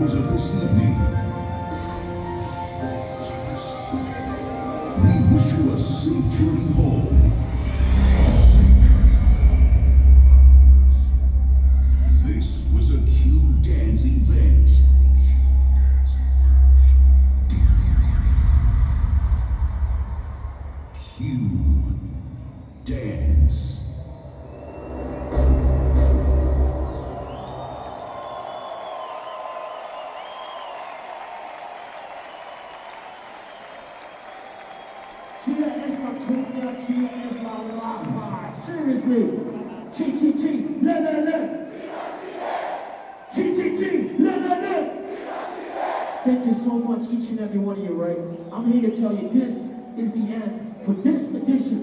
Of this evening, we wish you a safe journey home. This was a Q-Dance event. Q-Dance. Chia es la cumbia, Chia es la raja. Seriously. Chi, chi, chi, le, le, le. Chi, chi, chi, le, le, le. Thank you so much, each and every one of you, right? I'm here to tell you this is the end for this edition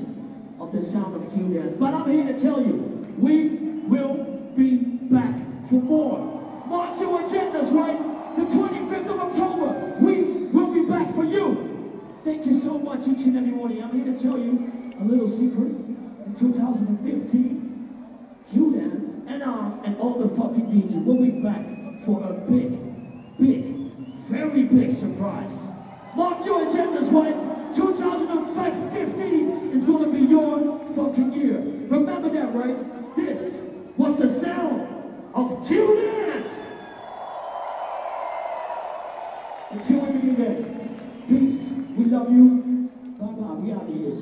of the Sound of Q-Dance. But I'm here to tell you, we will be back for more. Mark your agendas, right? The 25th of October, we will be back for you. Thank you so much, each and every one of you. I'm here to tell you a little secret. In 2015, Q-Dance and all the fucking DJs will be back for a big, very big surprise. Mark your agendas, right? 2015 is going to be your fucking year. Remember that, right? This was the sound of Q-Dance. Until we meet again, peace. We love you. Bye-bye. We out of here.